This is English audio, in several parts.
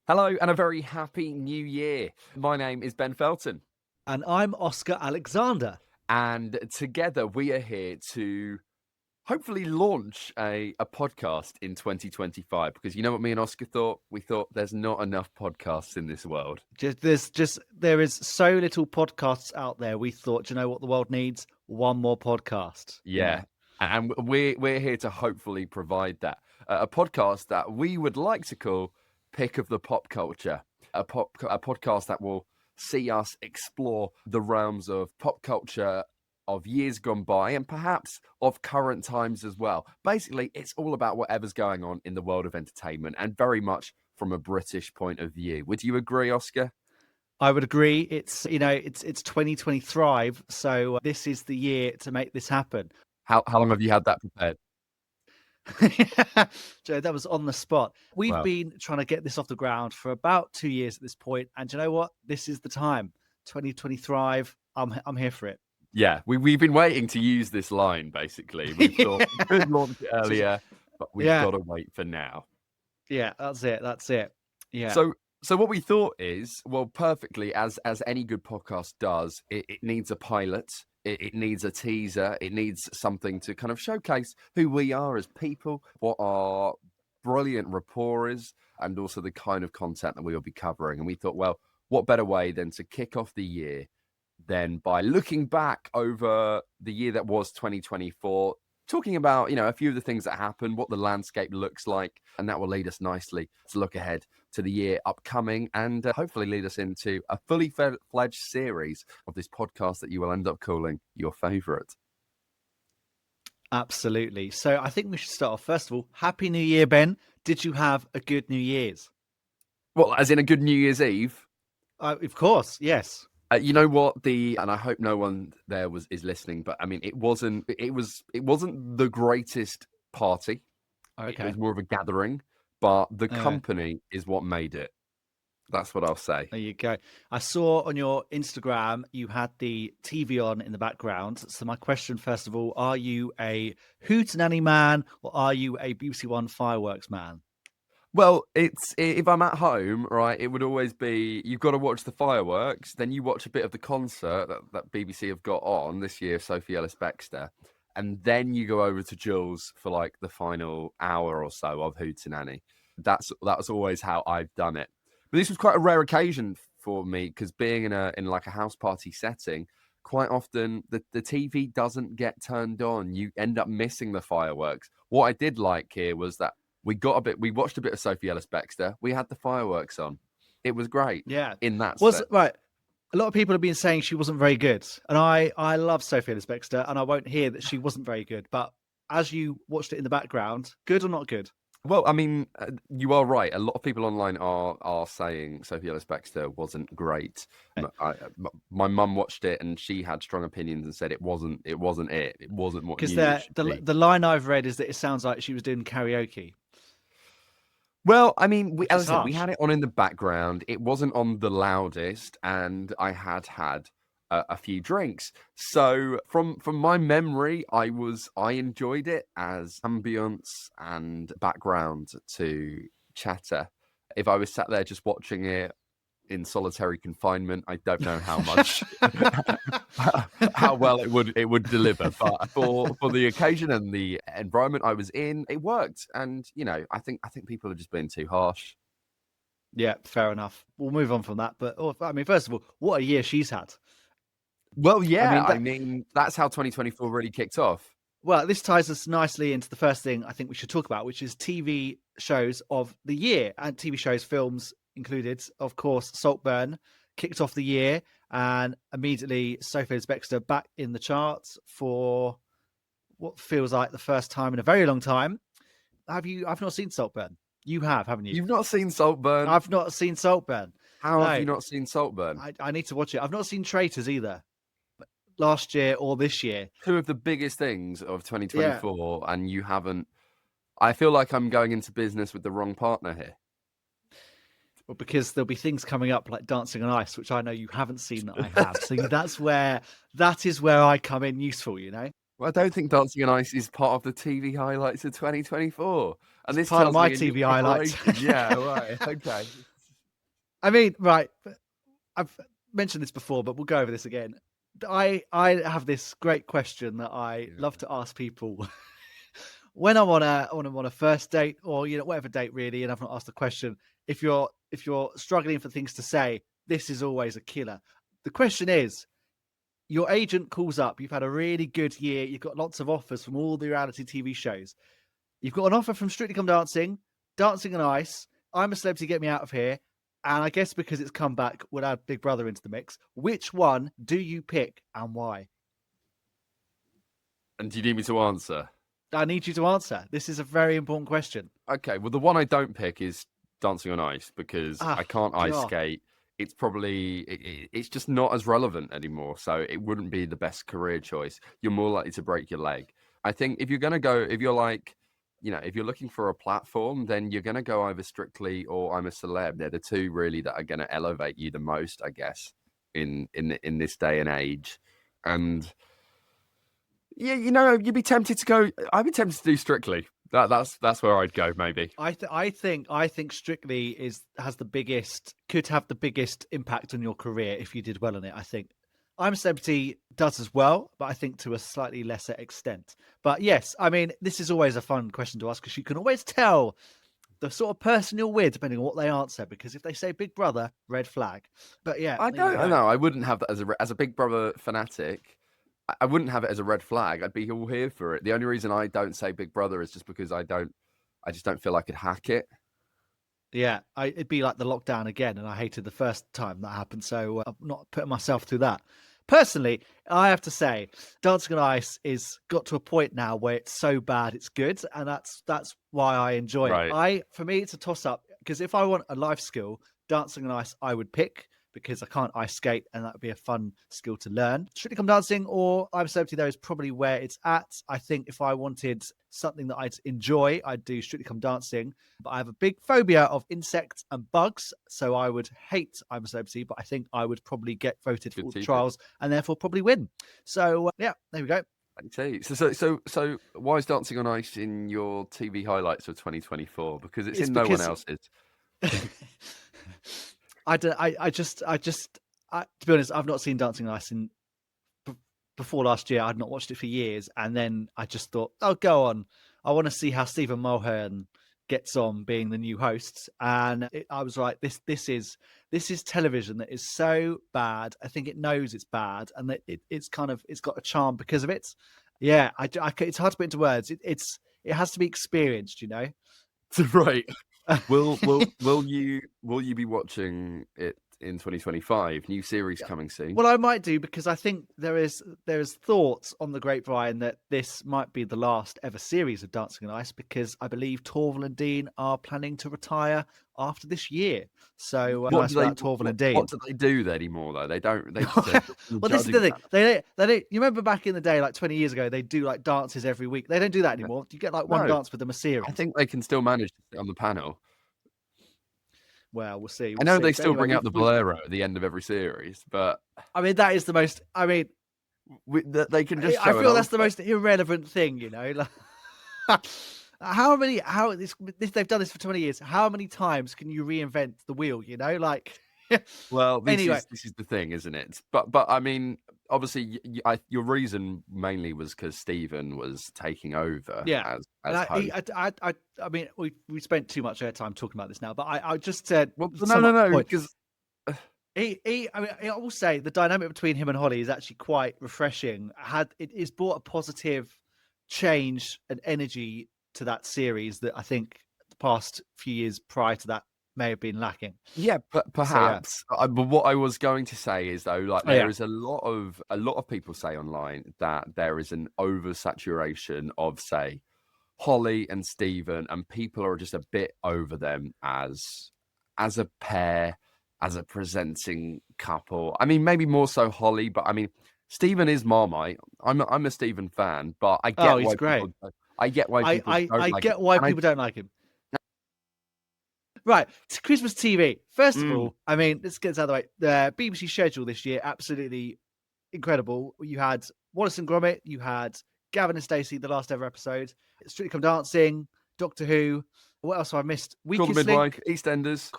Hello and a very happy new year. My name is Ben Felton, And I'm Oscar Alexander. and together we are here to hopefully launch a podcast in 2025 because you know what me and Oscar thought? We thought there's not enough podcasts in this world. There is so little podcasts out there. We thought, do you know what the world needs? One more podcast. Yeah. And we're here to hopefully provide that. A podcast that we would like to call Pick of the Pop Culture, a podcast that will see us explore the realms of pop culture of years gone by and perhaps of current times as well. Basically, it's all about whatever's going on in the world of entertainment and very much from a British point of view. Would you agree, Oscar? I would agree. It's 2023, so this is the year to make this happen. How long have you had that prepared? Joe, that was on the spot. We've Well, been trying to get this off the ground for about 2 years at this point, and do you know what? This is the time. 2023. I'm here for it. yeah, we've been waiting to use this line, basically. We thought we could launch it Just- earlier, but we've yeah, got to wait for now. yeah, that's it. That's it. Yeah. So what we thought is, well, perfectly, as any good podcast does, it needs a pilot, it needs a teaser, it needs something to kind of showcase who we are as people, what our brilliant rapport is, and also the kind of content that we will be covering. And we thought, well, what better way than to kick off the year then by looking back over the year that was 2024, talking about, a few of the things that happened, what the landscape looks like, and that will lead us nicely to look ahead to the year upcoming and hopefully lead us into a fully fledged series of this podcast that you will end up calling your favorite. Absolutely. So I think we should start off. First of all, Happy New Year, Ben. Did you have a good New Year's? Well, as in a good New Year's Eve. Of course, yes. You know what, and I hope no one there is listening, but I mean, it wasn't the greatest party. It Okay. was more of a gathering, but the Uh, company is what made it. That's what I'll say. there you go. I saw on your Instagram you had the TV on in the background. So my question, first of all, are you a hootenanny man or are you a BBC One fireworks man? Well, if I'm at home, right, it would always be you've got to watch the fireworks, then you watch a bit of the concert that BBC have got on this year, Sophie Ellis-Bextor, and then you go over to Jules for like the final hour or so of Hootenanny. That was always how I've done it. But this was quite a rare occasion for me because being in like a house party setting, quite often the TV doesn't get turned on. You end up missing the fireworks. What I did like here was that we watched a bit of Sophie Ellis-Bextor. We had the fireworks on. It was great Yeah. in that Was sense. right. A lot of people have been saying she wasn't very good. And I love Sophie Ellis-Bextor and I won't hear that she wasn't very good. But as you watched it in the background, good or not good? Well, I mean, you are right. A lot of people online are saying Sophie Ellis-Bextor wasn't great. My mum watched it and she had strong opinions and said it wasn't it. It wasn't what Because you knew it should the be. the line I've read is that it sounds like she was doing karaoke, Well, I mean, which as is I said, we harsh. had it on in the background. It wasn't on the loudest, and I had a few drinks. So from my memory, I enjoyed it as ambience and background to chatter. If I was sat there just watching it in solitary confinement, I don't know how much how well it would deliver. But for the occasion and the environment I was in, it worked. And I think people are just being too harsh. Yeah, fair enough. We'll move on from that. But I mean, first of all, what a year she's had. Well, I yeah, mean I that. mean that's how 2024 really kicked off. Well, this ties us nicely into the first thing I think we should talk about, which is TV shows of the year and TV shows, films included. Of course, Saltburn kicked off the year and immediately Sophie Ellis-Bextor back in the charts for what feels like the first time in a very long time. I've not seen Saltburn. You have, haven't you? You've not seen Saltburn? I've not seen Saltburn. How have No, you not seen Saltburn? I need to watch it. I've not seen Traitors either. Last year or this year. Two of the biggest things of Yeah. 2024, and you haven't. I feel like I'm going into business with the wrong partner here. Well, because there'll be things coming up like Dancing on Ice, which I know you haven't seen that I have. So that is where I come in useful, you know? Well, I don't think Dancing on Ice is part of the TV highlights of 2024. And It's this part of tells my me in your TV highlights. preparation. Yeah, right. Okay. I mean, right. I've mentioned this before, but we'll go over this again. I have this great question that I Yeah. love to ask people when I'm on a first date or whatever date really, and I've not asked the question. If you're struggling for things to say, this is always a killer. The question is, your agent calls up. You've had a really good year. You've got lots of offers from all the reality TV shows. You've got an offer from Strictly Come Dancing, Dancing on Ice, I'm a Celebrity, Get Me Out of Here, and I guess because it's come back, we'll add Big Brother into the mix. Which one do you pick and why? And do you need me to answer? I need you to answer. This is a very important question. Okay, well, the one I don't pick is Dancing on Ice because Ah, I can't ice God. skate. It's probably it's just not as relevant anymore, so it wouldn't be the best career choice. You're more likely to break your leg. I think if you're gonna go, if you're like, if you're looking for a platform, then you're gonna go either Strictly or I'm a Celeb. They're the two really that are gonna elevate you the most, I guess, in this day and age. And yeah, you'd be tempted to go. I'd be tempted to do Strictly. That's where I'd go, maybe. I think Strictly could have the biggest impact on your career if you did well on it. I think I'm a Celebrity does as well, but I think to a slightly lesser extent. But yes, I mean, this is always a fun question to ask because you can always tell the sort of person you're with depending on what they answer. Because if they say Big Brother, red flag. But yeah, I there you don't go. know. I wouldn't have that as a Big Brother fanatic. I wouldn't have it as a red flag. I'd be all here for it. The only reason I don't say Big Brother is just because I just don't feel I could hack it. Yeah, it'd be like the lockdown again, and I hated the first time that happened, so I'm not putting myself through that. Personally, I have to say, Dancing on Ice is got to a point now where it's so bad it's good, and that's why I enjoy it. Right. For me, it's a toss up because if I want a life skill, Dancing on Ice I would pick because I can't ice skate, and that would be a fun skill to learn. Strictly Come Dancing or I'm a Celebrity, though, is probably where it's at. I think if I wanted something that I'd enjoy, I'd do Strictly Come Dancing. But I have a big phobia of insects and bugs, so I would hate I'm a Celebrity, but I think I would probably get voted for Good all the teacher. trials and therefore probably win. So yeah, there we go. I tell you. So why is Dancing on Ice in your TV highlights of 2024? Because it's It's in no one because else's. To be honest, I've not seen Dancing on Ice before last year. I'd not watched it for years, and then I just thought, oh, go on. I want to see how Stephen Mulhern gets on being the new host, and I was like, this is television that is so bad. I think it knows it's bad, and that it's got a charm because of it. Yeah, it's hard to put into words. It has to be experienced, Right. Will you be watching it in 2025? New series coming soon. Well, I might do because I think there is thoughts on the grapevine that this might be the last ever series of Dancing on Ice because I believe Torval and Dean are planning to retire after this year. So nice about Torval and Dean. What do they do anymore though? They don't. They just Well, this is the thing. They don't. You remember back in the day, like 20 years ago, they do like dances every week. They don't do that anymore. You get like one No, dance with them a series. I think they can still manage to sit on the panel. Well, we'll see. I know they But still anyway, bring out the bolero at the end of every series, but I mean, that is the most. I mean, they can just. I feel that's the most irrelevant thing, Like, they've done this for 20 years. How many times can you reinvent the wheel? Like. Well, Anyway. this is the thing, isn't it? But I mean, obviously, your reason mainly was because Stephen was taking over Yeah. as host. I mean, we spent too much airtime talking about this now, but I just said, Well, no, because I will say the dynamic between him and Holly is actually quite refreshing. It's brought a positive change and energy to that series that I think the past few years prior to that may have been lacking. yeah, perhaps. So, yeah. But what I was going to say is though, like there is a lot of people say online that there is an oversaturation of say Holly and Stephen, and people are just a bit over them as a pair, as a presenting couple. I mean, maybe more so Holly, but I mean, Stephen is Marmite. I'm a Stephen fan, but I get he's why great. I get why people don't like him. Right, to Christmas TV. First of all, I mean, let's get this out of the way. The BBC schedule this year, absolutely incredible. You had Wallace and Gromit, you had Gavin and Stacey, the last ever episode, Strictly Come Dancing, Doctor Who. What else have I missed? Call the Midwife, EastEnders.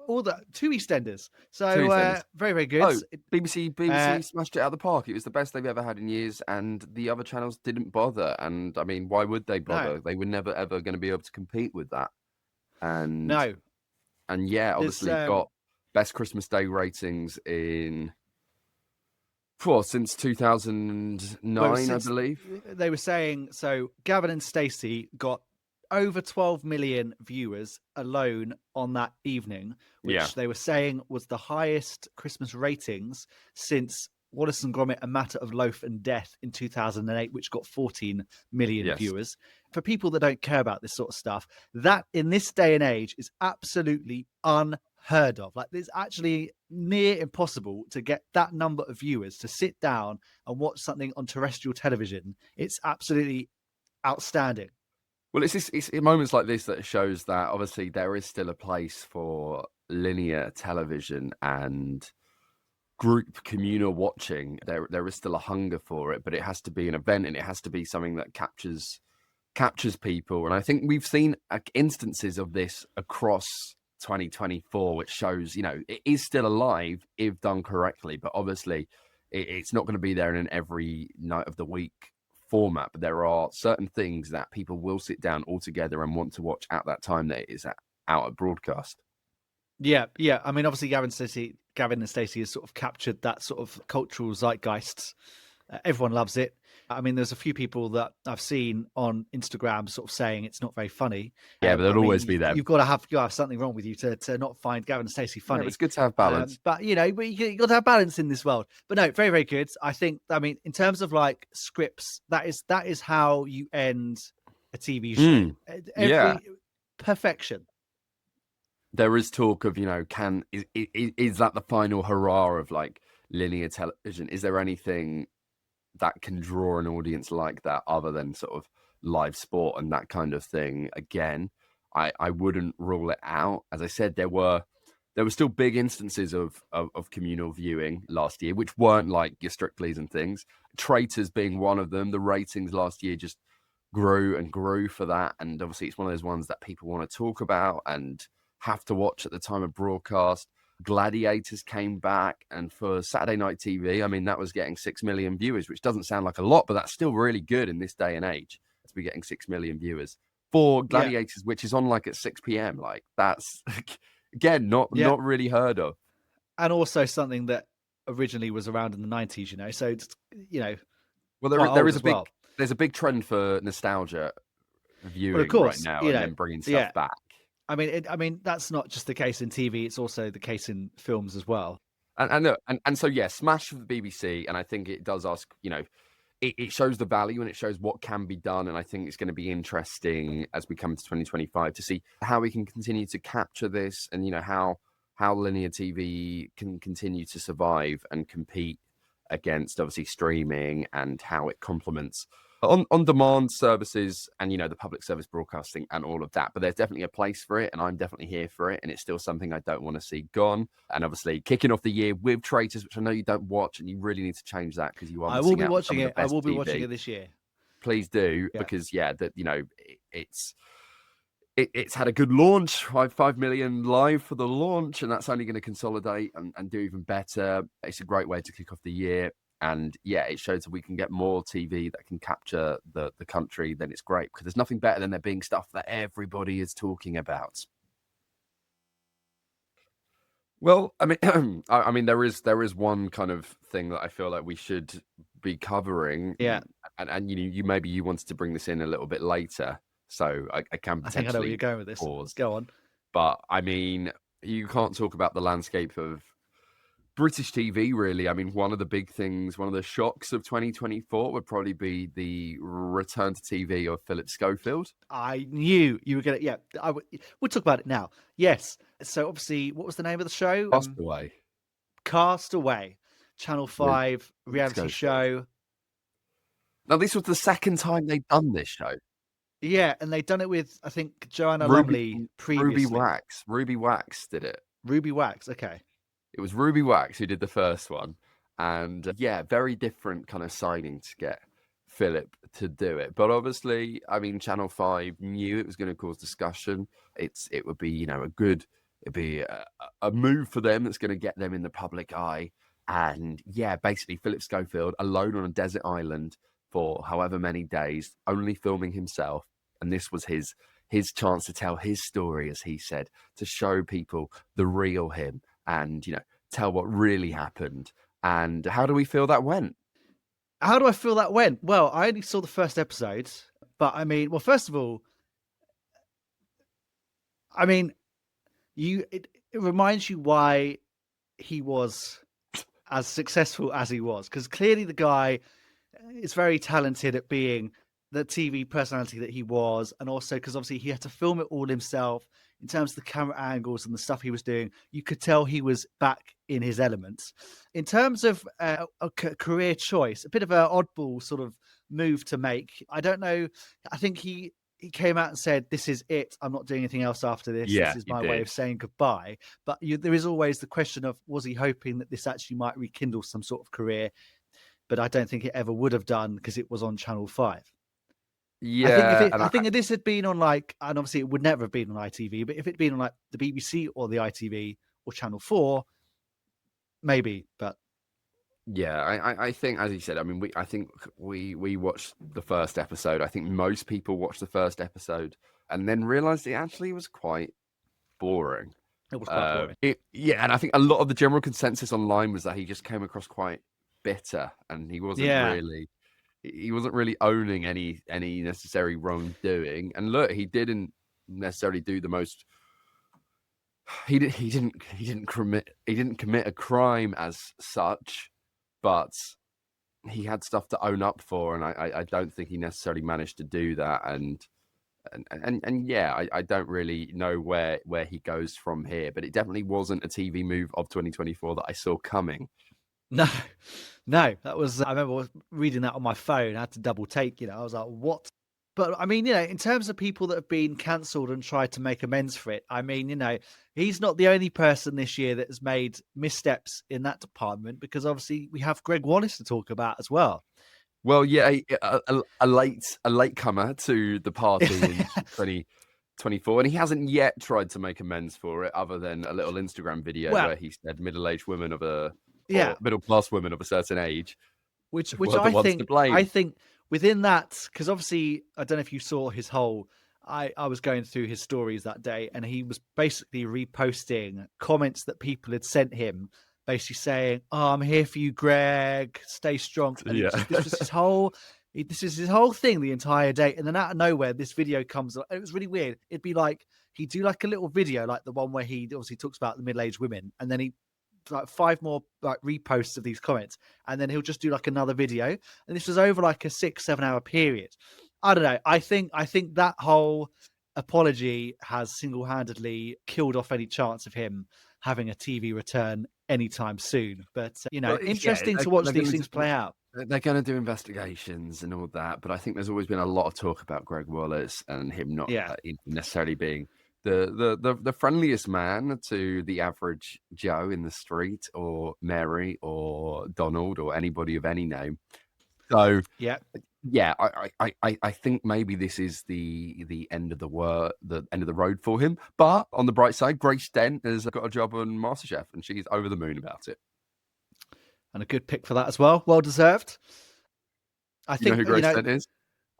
all the two EastEnders. Two So EastEnders. very, very good. Oh, BBC Uh, smashed it out of the park. It was the best they've ever had in years, and the other channels didn't bother. And I mean, why would they no, bother? They were never ever going to be able to compete with that. And no. yeah, There's obviously got best Christmas Day ratings in since well, 2009, I since believe. they were saying, so Gavin and Stacey got over 12 million viewers alone on that evening, Yeah, which they were saying was the highest Christmas ratings since Wallace and Gromit: A Matter of Loaf and Death in 2008, which got 14 million yes. viewers. For people that don't care about this sort of stuff, that in this day and age is absolutely unheard of. Like, it's actually near impossible to get that number of viewers to sit down and watch something on terrestrial television. It's absolutely outstanding. Well, it's in moments like this that it shows that obviously there is still a place for linear television and group communal watching. There is still a hunger for it, but it has to be an event and it has to be something that captures people. And I think we've seen instances of this across 2024, which shows, it is still alive if done correctly. But obviously, it's not going to be there in an every night of the week format. But there are certain things that people will sit down all together and want to watch at that time that it is out at broadcast. Yeah, yeah. I mean, obviously, Gavin and Stacey has sort of captured that sort of cultural zeitgeist. Everyone loves it. I mean, there's a few people that I've seen on Instagram sort of saying it's not very funny. Yeah, but I there'll mean, always be them. You've got to have something wrong with you to not find Gavin and Stacey funny. Yeah, but it's good to have balance. But you got to have balance in this world. But no, very, very good. I think. I mean, in terms of like scripts, that is how you end a TV show. Yeah. Perfection. There is talk of, is that the final hurrah of like linear television? Is there anything that can draw an audience like that other than sort of live sport and that kind of thing? Again, I wouldn't rule it out. As I said, there were still big instances of communal viewing last year, which weren't like your Strictly's and things. Traitors being one of them. The ratings last year just grew and grew for that. And obviously it's one of those ones that people want to talk about and have to watch at the time of broadcast. Gladiators came back, and for Saturday night TV, I mean, that was getting 6 million viewers, which doesn't sound like a lot, but that's still really good in this day and age to be getting 6 million viewers for Gladiators, which is on like at 6 p.m. Like, that's again not really heard of, and also something that originally was around in the 90s. So it's, well, there is there's a big trend for nostalgia viewing right now, and then bringing stuff back. I mean, that's not just the case in TV; it's also the case in films as well. And so smash for the BBC, and I think it does ask, it shows the value and it shows what can be done, and I think it's going to be interesting as we come to 2025 to see how we can continue to capture this, and how linear TV can continue to survive and compete against obviously streaming, and how it complements on demand services and the public service broadcasting and all of that. But there's definitely a place for it, and I'm definitely here for it, and it's still something I don't want to see gone. And obviously kicking off the year with Traitors, which I know you don't watch, and you really need to change that because you are I will be watching it. I will be watching it this year. Please do, because it's had a good launch, 5 million live for the launch, and that's only going to consolidate and do even better. It's a great way to kick off the year. And it shows that we can get more TV that can capture the country. Then it's great, because there's nothing better than there being stuff that everybody is talking about. Well, I mean, I mean, there is one kind of thing that I feel like we should be covering. Yeah, and you maybe you wanted to bring this in a little bit later, so I can potentially. I think I know where you're going with this. Pause. Go on. But I mean, you can't talk about the landscape of British TV, really. I mean, one of the big things, one of the shocks of 2024 would probably be the return to TV of Philip Schofield. I knew you were going to. Yeah, we'll talk about it now. Yes. So obviously, what was the name of the show? Castaway. Castaway. Channel 5 reality show. Now, this was the second time they'd done this show. Yeah, and they'd done it with, I think, Joanna Lumley previously. Ruby Wax did it. Ruby Wax, okay. It was Ruby Wax who did the first one. And very different kind of signing to get Philip to do it. But obviously, I mean, Channel 5 knew it was going to cause discussion. It would be, a good It'd be a move for them that's going to get them in the public eye. And yeah, basically Philip Schofield alone on a desert island for however many days, only filming himself. And this was his chance to tell his story, as he said, to show people the real him and, tell what really happened. And how do we feel that went? How do I feel that went? Well, I only saw the first episode, but I mean, well, first of all, I mean, it reminds you why he was as successful as he was, because clearly the guy is very talented at being the TV personality that he was, and also because obviously he had to film it all himself. In terms of the camera angles and the stuff he was doing, you could tell he was back in his elements. In terms of a career choice, a bit of an oddball sort of move to make. I don't know. I think he came out and said, "This is it. I'm not doing anything else after this. Yeah, This is he my way did. of saying goodbye." But there is always the question of, was he hoping that this actually might rekindle some sort of career? But I don't think it ever would have done, because it was on Channel 5. I think Yeah, and I think if this had been on, like, and obviously it would never have been on ITV, but if it'd been on like the BBC or the ITV or Channel 4, maybe. But yeah, I think, as you said, I mean, I think we watched the first episode. I think most people watched the first episode and then realized it actually was quite boring. it was quite boring. Yeah, and I think a lot of the general consensus online was that he just came across quite bitter, and he wasn't Yeah. really owning any necessary wrongdoing. And look, he didn't necessarily do the most. He didn't commit a crime as such, but he had stuff to own up for, and I don't think he necessarily managed to do that. And yeah, I don't really know where he goes from here, but it definitely wasn't a TV move of 2024 that I saw coming. No, no, that was. I remember reading that on my phone. I had to double take. I was like, "What?" But I mean, in terms of people that have been cancelled and tried to make amends for it, I mean, he's not the only person this year that has made missteps in that department, because obviously we have Greg Wallace to talk about as well. Well, yeah, a late comer to the party in 2024, and he hasn't yet tried to make amends for it, other than a little Instagram video Well, where he said middle-aged women or yeah, middle-class women of a certain age which were the I ones to think blame. within that, because obviously I don't know if you saw his whole. I was going through his stories that day, and he was basically reposting comments that people had sent him, basically saying, "Oh, I'm here for you, Greg. Stay strong." And Yeah. this was his whole. This is his whole thing the entire day, and then out of nowhere, this video comes. It was really weird. It'd be like he'd do like a little video, like the one where he obviously talks about the middle-aged women, and then he like 5 more like reposts of these comments, and then he'll just do like another video, and this was over like a 6-7 hour period. I don't know. I think that whole apology has single-handedly killed off any chance of him having a TV return anytime soon. But Well, interesting yeah, to watch they're these gonna things play out. They're going to do investigations and all that, but I think there's always been a lot of talk about Greg Wallace and him not Yeah. necessarily being the friendliest man to the average Joe in the street, or Mary, or Donald, or anybody of any name. So Yeah. I think maybe this is the end of the end of the road for him. But on the bright side, Grace Dent has got a job on MasterChef, and she's over the moon about it. And a good pick for that as well. Well deserved. I You know think who Grace Dent is?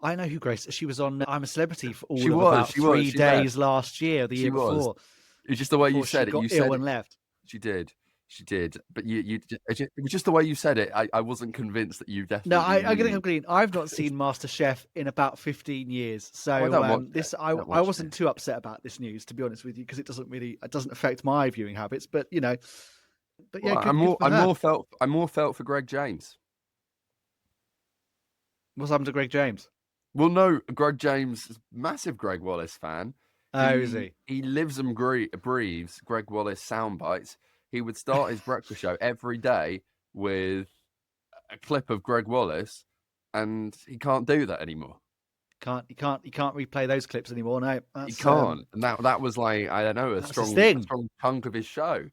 I know who Grace. She was on I'm a Celebrity for She all of was, about she was, 3 she left. days last year, the She year was. before. It's just the way you before she said it. got You ill said and left. she did. She did. But it was just the way you said it. I wasn't convinced that you definitely. No, I'm going to come clean. I've not seen MasterChef in about 15 years. So I don't watch this it. I Don't watch wasn't it. too upset about this news, to be honest with you, because it doesn't affect my viewing habits. But but yeah, Well, good for her. I more felt for Greg James. What's happened to Greg James? Well, no, Greg James is a massive Greg Wallace fan. Oh, is he? He lives and breathes Greg Wallace sound bites. He would start his breakfast show every day with a clip of Greg Wallace, and he can't do that anymore. He can't replay those clips anymore. No, He can't. And that was like, I don't know, a strong chunk of his show.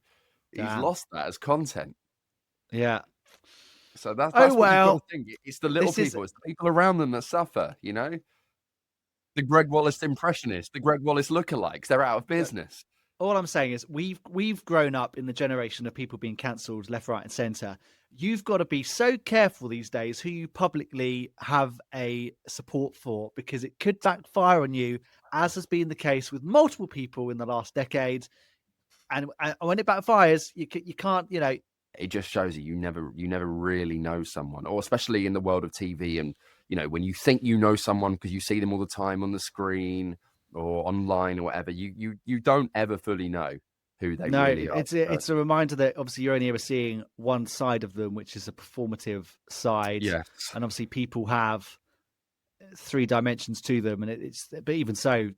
He's lost that as content. Yeah. So that's what you've got to think. It's the little this people, it's the people around them that suffer, The Greg Wallace impressionists, the Greg Wallace lookalikes, they're out of business. all I'm saying is we've grown up in the generation of people being cancelled left, right, and centre. You've got to be so careful these days who you publicly have a support for, because it could backfire on you, as has been the case with multiple people in the last decade. And when it backfires, you can't, It just shows you never really know someone, or especially in the world of TV. And when you think you know someone because you see them all the time on the screen or online or whatever, you don't ever fully know who they no, really are. it's a reminder that obviously you're only ever seeing one side of them, which is a performative side, Yes. and obviously people have three dimensions to them, and but even so.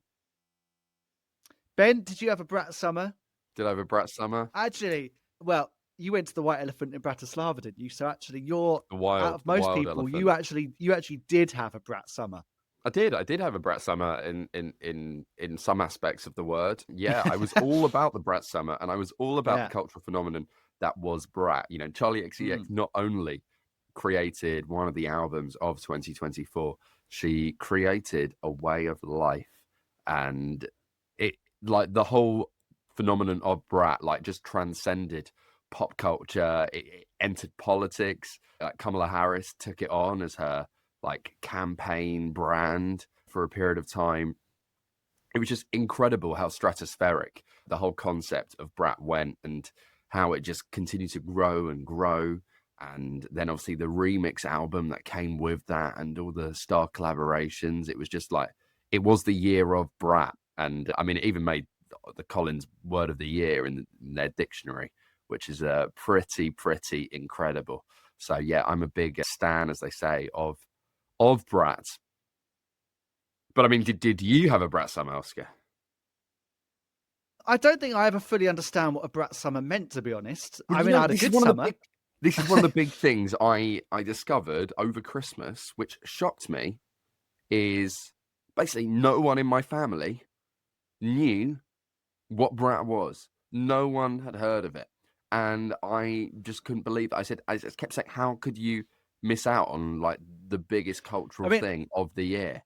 Ben, did you have a brat summer? Did I have a brat summer? Actually, well, you went to the White Elephant in Bratislava, didn't you? So actually, out of The most wild people, elephant. you actually did have a brat summer. I did have a brat summer in some aspects of the word. Yeah, I was all about the brat summer, and I was all about the Yeah. cultural phenomenon that was brat. Charlie Mm. XCX not only created one of the albums of 2024, she created a way of life, and it, like, the whole phenomenon of brat, like, just transcended pop culture. It entered politics. Kamala Harris took it on as her like campaign brand for a period of time. It was just incredible how stratospheric the whole concept of brat went, and how it just continued to grow and grow. And then obviously the remix album that came with that, and all the star collaborations. It was just like, it was the year of brat. And I mean, it even made the Collins word of the year in their dictionary, which is pretty incredible. So yeah, I'm a big stan, as they say, of brat. But I mean, did you have a brat summer, Oscar? I don't think I ever fully understand what a brat summer meant, to be honest. Well, I mean, I had a good summer. this is one of the big things I discovered over Christmas, which shocked me, is basically no one in my family knew what brat was. No one had heard of it. And I just couldn't believe it. I just kept saying, how could you miss out on like the biggest I cultural mean, thing of the year?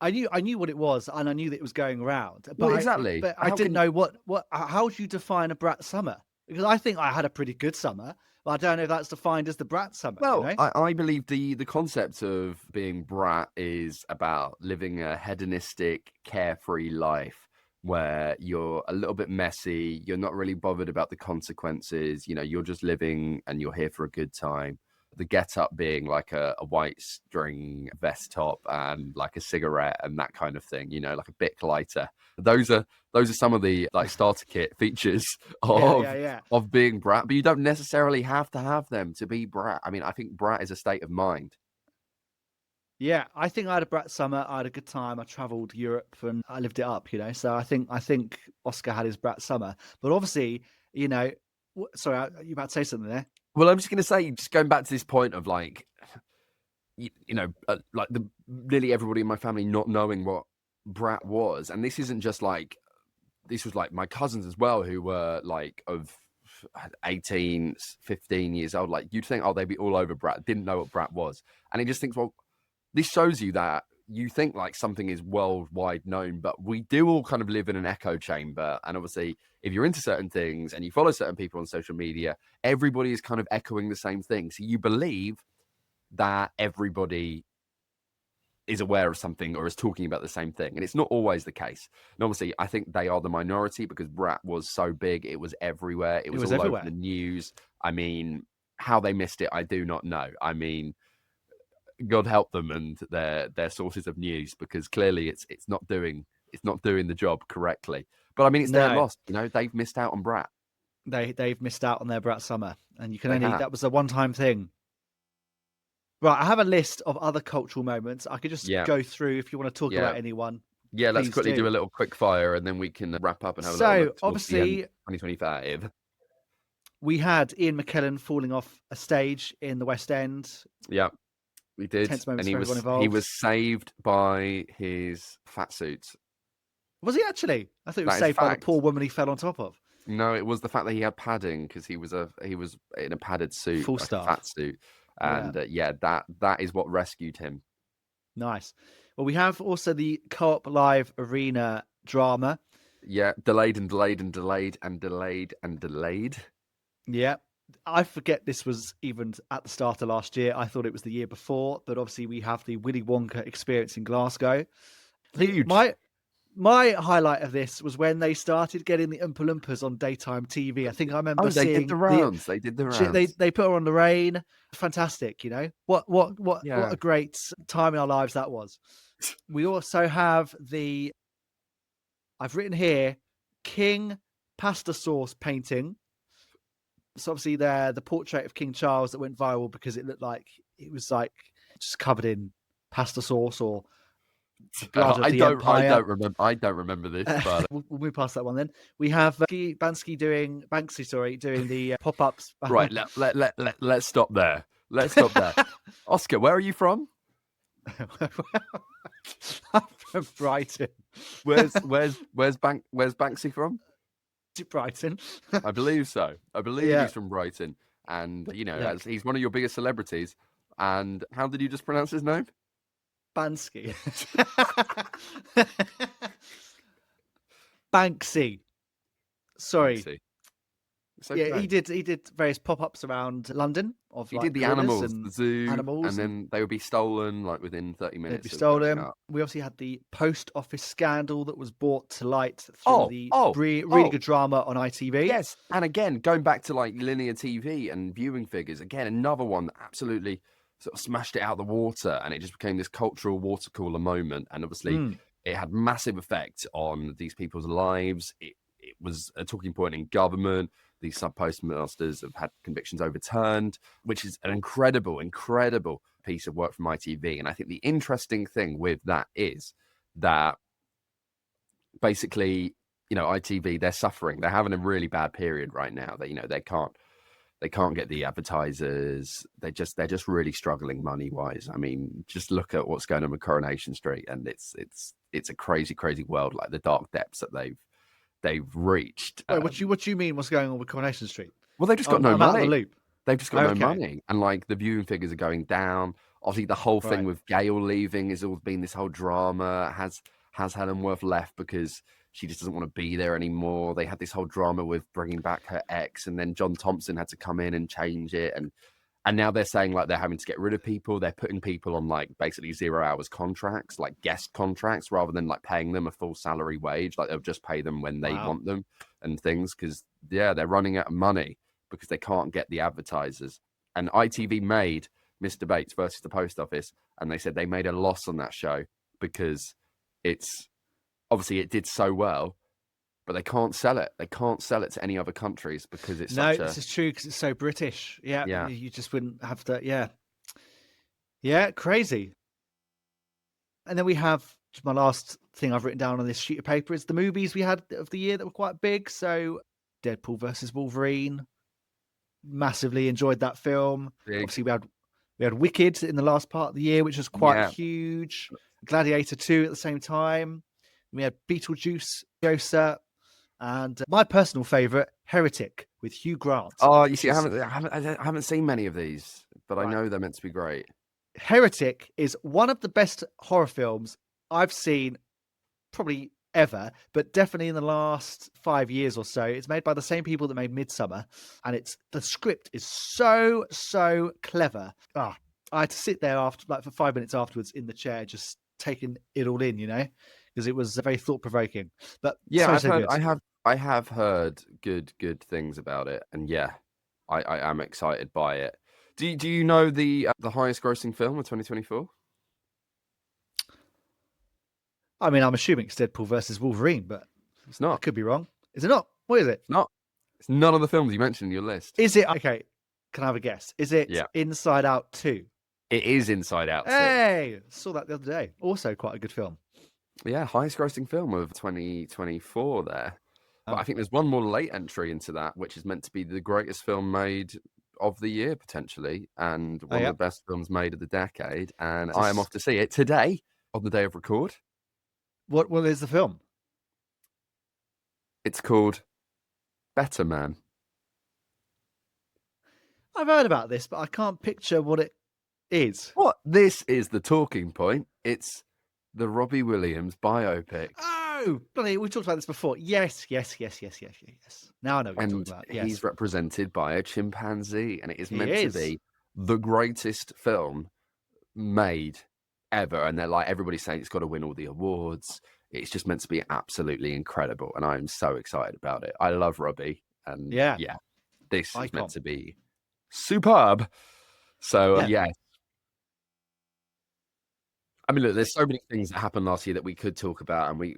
I knew what it was, and I knew that it was going around, Well, but exactly. I How didn't can know how do you define a brat summer? Because I think I had a pretty good summer, but I don't know if that's defined as the brat summer. Well, I believe the concept of being brat is about living a hedonistic, carefree life where you're a little bit messy, you're not really bothered about the consequences, you're just living and you're here for a good time. The get up being like a white string vest top and like a cigarette and that kind of thing, like a Bic lighter. Those are some of the like starter kit features Yeah, of yeah, yeah. of being brat, but you don't necessarily have to have them to be brat. I mean, I think brat is a state of mind. Yeah, I think I had a brat summer. I had a good time. I travelled Europe and I lived it up, So I think Oscar had his brat summer. But obviously, sorry, you about to say something there? Well, I'm just going to say, just going back to this point of like, like nearly everybody in my family not knowing what brat was, and this isn't just like, this was like my cousins as well, who were like of 18, 15 years old. Like, you'd think, oh, they'd be all over brat, didn't know what brat was. And he just thinks, well, this shows you that you think like something is worldwide known, but we do all kind of live in an echo chamber. And obviously, if you're into certain things and you follow certain people on social media, everybody is kind of echoing the same thing. So you believe that everybody is aware of something or is talking about the same thing. And it's not always the case. And obviously, I think they are the minority because brat was so big. It was everywhere. It was all everywhere. over the news. I mean, how they missed it, I do not know. I mean, God help them and their sources of news, because clearly it's not doing the job correctly. But I mean, it's their No, loss. They've missed out on brat. they've missed out on their brat summer, and you can They only have. that was a one-time thing. Right, I have a list of other cultural moments. I could just Yeah. go through if you want to talk Yeah. about anyone. Yeah, let's Please quickly do do. a little quick fire and then we can wrap up and have a little So look towards the end obviously, of 2025. we had Ian McKellen falling off a stage in the West End. Yeah, we did. Tense And moments he for was everyone involved. he was saved by his fat suit. Was he actually? I thought he was That is saved by the fact. poor woman he fell on top of. No, it was the fact that he had padding, because he was in a padded suit, Full like a staff. fat suit. Yeah. And that is what rescued him. Nice. Well, we have also the Co-op Live Arena drama. Yeah, delayed and delayed and delayed and delayed and delayed. Yeah. I forget this was even at the start of last year. I thought it was the year before, but obviously we have the Willy Wonka experience in Glasgow. I think Huge. my highlight of this was when they started getting the Oompa Loompas on daytime TV. I think I remember Oh, they did the seeing rounds. They did the rounds. they put her on the rain. Fantastic, you know. What Yeah. a great time in our lives that was. We also have I've written here King pasta sauce painting. So obviously the portrait of King Charles that went viral because it looked like it was like just covered in pasta sauce or the blood of the empire. I don't remember this, but We'll move past that one then. We have Banksy, sorry, doing the pop-ups. right. Let's stop there. Let's stop there. Oscar, where are you from? I'm from Brighton. Where's Banksy from? Brighton. I believe so. I believe Yeah. he's from Brighton, and Yeah. as he's one of your biggest celebrities. And how did you just pronounce his name? Bansky. Banksy. Sorry. Banksy. It's Yeah, okay. he did various pop-ups around London of He like did the gorillas animals, and the zoo, animals, and then they would be stolen like within 30 they'd minutes. be of going stolen. up. We obviously had the post office scandal that was brought to light through Oh, the oh, really oh. good drama on ITV. Yes, and again, going back to like linear TV and viewing figures, again, another one that absolutely sort of smashed it out of the water, and it just became this cultural water cooler moment. And obviously, it had massive effect on these people's lives. It was a talking point in government. These sub postmasters have had convictions overturned, which is an incredible piece of work from ITV. And I think the interesting thing with that is that basically, ITV, they're suffering. They're having a really bad period right now. They can't get the advertisers. They're just really struggling money wise. I mean, just look at what's going on with Coronation Street, and it's a crazy world, like the dark depths that they've reached. Wait, what do you mean? What's going on with Coronation Street? Well, they've just got no I'm out of the money. loop. They've just got no Okay. money, and like the viewing figures are going down. Obviously, the whole thing Right. with Gail leaving has all been this whole drama. Has Helen Worth left because she just doesn't want to be there anymore? They had this whole drama with bringing back her ex, and then John Thompson had to come in and change it, and now they're saying like they're having to get rid of people. They're putting people on like basically 0 hours contracts, like guest contracts, rather than like paying them a full salary wage. Like they'll just pay them when they want them and things, because they're running out of money because they can't get the advertisers. And ITV made Mr. Bates versus the Post Office, and they said they made a loss on that show because it's obviously it did so well, but they can't sell it. They can't sell it to any other countries because it's this is true because it's so British. Yeah, you just wouldn't have to. Yeah, crazy. And then we have my last thing I've written down on this sheet of paper is the movies we had of the year that were quite big. So, Deadpool versus Wolverine. Massively enjoyed that film. big. Obviously, we had Wicked in the last part of the year, which was quite huge. Gladiator 2 at the same time. We had Beetlejuice, Josa, and my personal favourite, Heretic, with Hugh Grant. Oh, you see, I haven't seen many of these, but I know they're meant to be great. Heretic is one of the best horror films I've seen probably ever, but definitely in the last 5 years or so. It's made by the same people that made Midsummer, and the script is so clever. I had to sit there for 5 minutes afterwards in the chair, just taking it all in, because it was very thought provoking. But yeah, good. I have heard good things about it, and I am excited by it. Do you know the highest grossing film of 2024? I mean, I'm assuming it's Deadpool versus Wolverine, but it's not. I could be wrong. Is it not? What is it? It's not. It's none of the films you mentioned in your list. Is it? Okay. Can I have a guess? Is it Inside Out 2? It is Inside Out 2. Hey! Saw that the other day. Also quite a good film. Yeah, highest grossing film of 2024 there. But I think there's one more late entry into that, which is meant to be the greatest film made of the year, potentially, and one of the best films made of the decade. And I am off to see it today, on the day of record. What is the film? It's called Better Man. I've heard about this, but I can't picture what it is. What? This is the talking point. It's the Robbie Williams biopic. Oh, Oh, bloody, we talked about this before. Yes. Now I know what you're And talking about. Yes, he's represented by a chimpanzee, and it is he meant to is. be the greatest film made ever. And they're like, everybody's saying it's got to win all the awards. It's just meant to be absolutely incredible, and I'm so excited about it. I love Robbie, and Yeah, yeah, this is icon. meant to be superb. So Yeah. yeah, I mean, look, there's so many things that happened last year that we could talk about, and we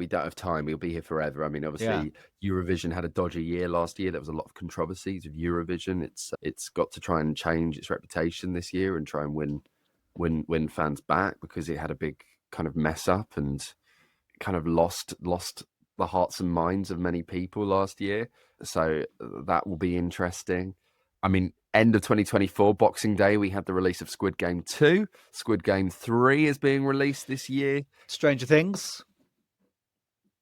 don't have time. We'll be here forever. I mean, obviously, Eurovision had a dodgy year last year. There was a lot of controversies with Eurovision. It's got to try and change its reputation this year and try and win fans back, because it had a big kind of mess up and kind of lost the hearts and minds of many people last year. So that will be interesting. I mean, end of 2024, Boxing Day, we had the release of Squid Game 2. Squid Game 3 is being released this year. Stranger Things.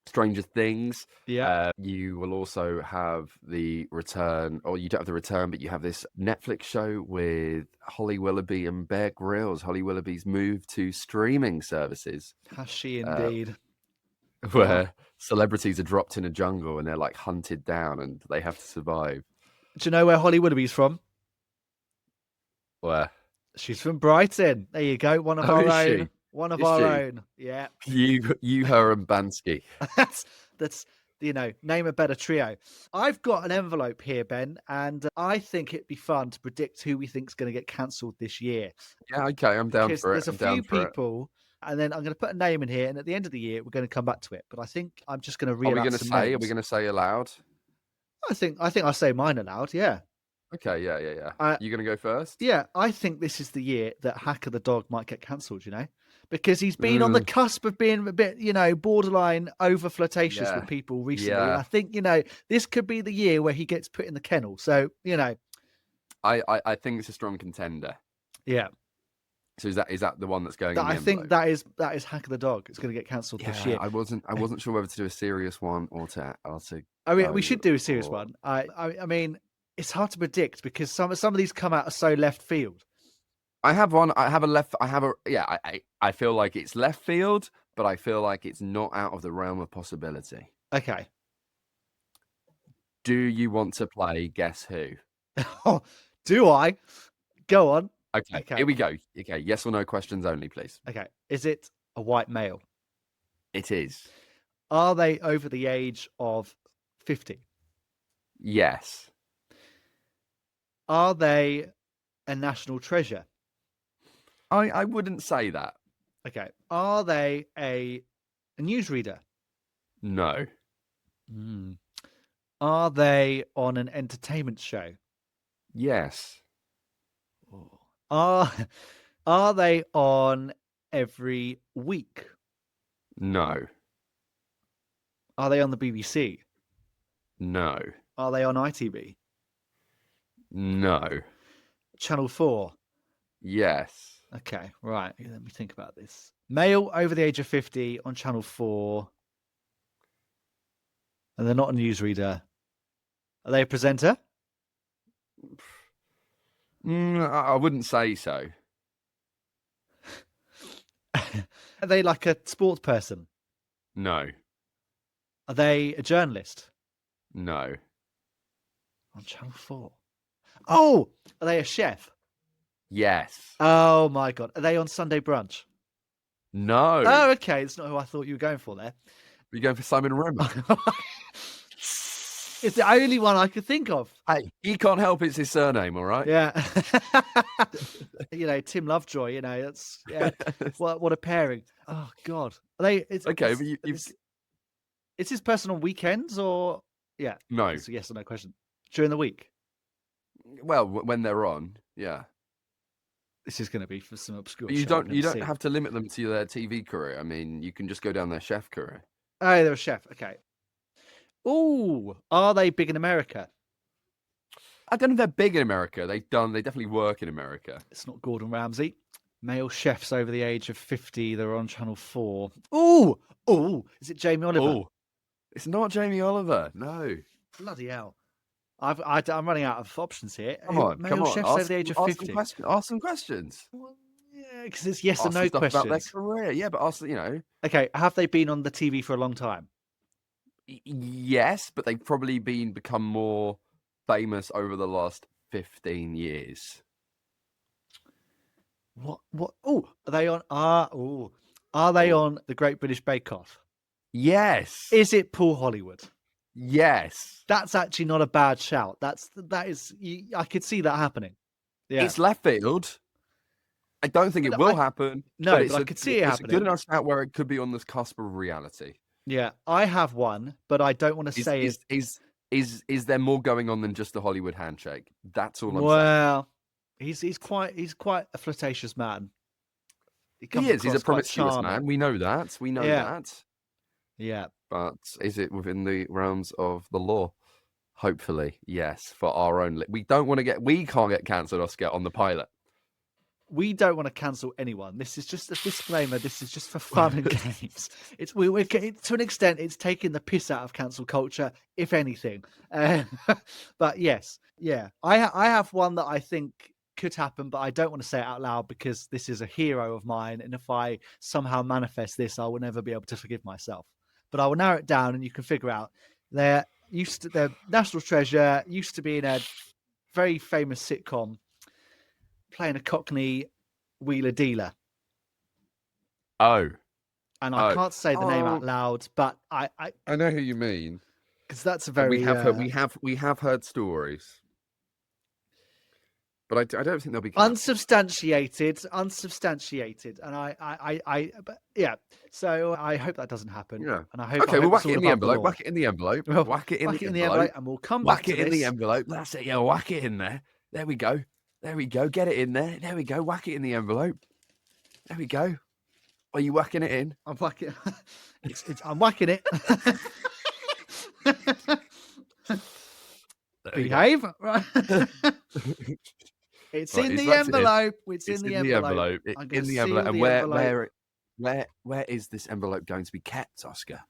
Stranger Things. Yeah. You will also have the return, or you don't have the return, but you have this Netflix show with Holly Willoughby and Bear Grylls. Holly Willoughby's moved to streaming services. Has she indeed? Where celebrities are dropped in a jungle and they're like hunted down and they have to survive. Do you know where Holly Willoughby's from? Where? She's from Brighton. There you go. One of our own. One of our own. Yeah. You, her, and Bansky. that's name a better trio. I've got an envelope here, Ben, and I think it'd be fun to predict who we think's going to get cancelled this year. Yeah, okay, I'm down for it. There's a few people, and then I'm going to put a name in here, and at the end of the year, we're going to come back to it. But I think I'm just going to read out some names. Are we going to say aloud? I think I'll say mine aloud. Yeah. Okay. Yeah. You going to go first? Yeah, I think this is the year that Hacker the dog might get cancelled. Because he's been on the cusp of being a bit, borderline over flirtatious with people recently. And I think, this could be the year where he gets put in the kennel. So, I think it's a strong contender. Yeah. So is that the one that's going? I think that is Hacker the dog. It's going to get cancelled this year. I wasn't sure whether to do a serious one or to. I mean, we should do a serious one. I mean, it's hard to predict because some of these come out so left field. I have one. I feel like it's left field, but I feel like it's not out of the realm of possibility. Okay. Do you want to play Guess Who? Oh, do I? Go on. Okay. Here we go. Okay. Yes or no questions only, please. Okay. Is it a white male? It is. Are they over the age of 50? Yes. Are they a national treasure? I wouldn't say that. Okay. Are they a newsreader? No. Are they on an entertainment show? Yes. Are they on every week? No. Are they on the BBC? No. Are they on ITV? No. Channel 4? Yes. Okay, right. Let me think about this. Male over the age of 50 on Channel 4. And they're not a newsreader. Are they a presenter? I wouldn't say so. Are they like a sports person? No. Are they a journalist? No. On Channel 4. Oh, are they a chef? Yes. Oh my God. Are they on Sunday Brunch? No. Oh, okay. It's not who I thought you were going for there. You're going for Simon Remo. It's the only one I could think of. Hey, he can't help it's his surname, all right? Yeah. Tim Lovejoy, that's what a pairing. Oh God. Are they okay, but is his person on weekends or No. It's a yes or no question. During the week? Well, when they're on, yeah. This is going to be for some obscure. But you don't have to limit them to their TV career. I mean, you can just go down their chef career. Oh, they're a chef. Okay. Oh, are they big in America? I don't know if they're big in America. They definitely work in America. It's not Gordon Ramsay. Male chefs over the age of 50. They're on Channel 4. Oh, is it Jamie Oliver? Oh, it's not Jamie Oliver. No. Bloody hell. I'm running out of options here. Come on. Chefs over the age of 50. Ask some questions. Well, because it's yes and Ask them no stuff about their questions. career. Yeah, but ask, you know, Okay, have they been on the TV for a long time? yes, but they've probably become more famous over the last 15 years. What? Oh, are they on? Are they Oh. on the Great British Bake Off? Yes. Is it Paul Hollywood? Yes. That's actually not a bad shout. I could see that happening. Yeah, It's left field. I don't think it but will happen, but no, but I could see it it's a good happening. enough shout where it could be on the cusp of reality. Yeah, I have one, but I don't want to Is say is it. is there more going on than just the Hollywood handshake? That's all I'm saying. Well, he's quite a flirtatious man. He comes He is. He's a across quite promiscuous man. charming. We know that. We know Yeah, that. yeah. But is it within the realms of the law? Hopefully, yes. For our own, we can't get cancelled, Oscar, on the pilot. We don't want to cancel anyone. This is just a disclaimer. This is just for fun and games. We're getting, to an extent, it's taking the piss out of cancel culture, if anything. But yes, yeah, I have one that I think could happen, but I don't want to say it out loud because this is a hero of mine, and if I somehow manifest this, I will never be able to forgive myself. But I will narrow it down, and you can figure out. Their national treasure used to be in a very famous sitcom, playing a Cockney wheeler dealer. Oh, and I can't say the name out loud, but I know who you mean, because that's a very we have heard stories, but I don't think they'll be unsubstantiated, and but yeah. So I hope that doesn't happen. Yeah, and I hope. Okay, we'll whack it in the envelope. Whack it in the envelope. Well, whack it in the envelope, and we'll come back to it in this. the envelope. That's it. Yeah, whack it in there. There we go. There we go. Get it in there. There we go. Whack it in the envelope. There we go. Are you whacking it in? I'm whacking. I'm whacking it. Behave. Right. It's in the envelope. It's in the envelope. It's in the envelope. And where is this envelope going to be kept, Oscar?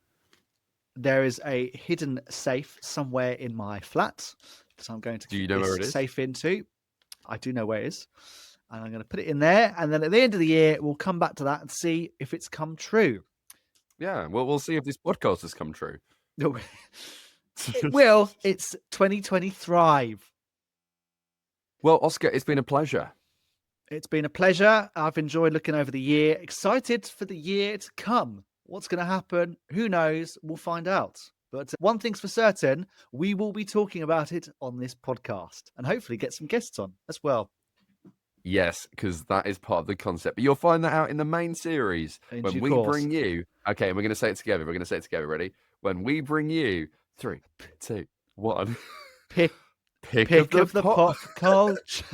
There is a hidden safe somewhere in my flat that I'm going to keep this safe into. I do know where it is. And I'm going to put it in there. And then at the end of the year, we'll come back to that and see if it's come true. Yeah, well, we'll see if this podcast has come true. It will. It's 2023. Well, Oscar, it's been a pleasure. It's been a pleasure. I've enjoyed looking over the year. Excited for the year to come. What's going to happen? Who knows? We'll find out. But one thing's for certain, we will be talking about it on this podcast and hopefully get some guests on as well. Yes, because that is part of the concept. But you'll find that out in the main series when we bring you. Okay, and we're going to say it together. We're going to say it together. Ready? When we bring you 3, 2, 1. Pick of the pop culture.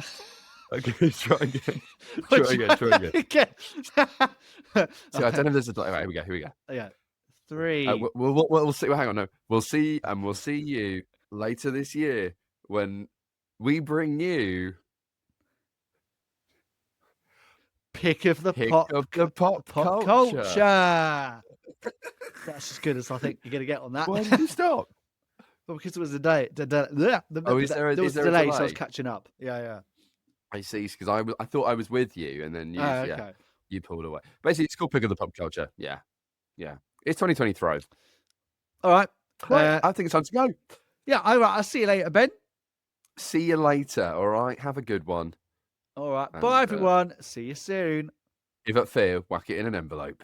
Okay, try again. Try again. So I don't know if there's a. Right, here we go. Yeah, 3. We'll see. Well, hang on, no. We'll see you later this year when we bring you. Pick of the pop culture. That's as good as I think you're going to get on that. Why did you stop? Well, because it was a delay. There was a delay, so I was catching up. Yeah. I see, because I thought I was with you, and then you pulled away. Basically, it's called Pick of the Pop Culture. Yeah. It's 2023. All right. I think it's time to go. Yeah, all right. I'll see you later, Ben. See you later. All right. Have a good one. All right. Bye, everyone. See you soon. If at fear, whack it in an envelope.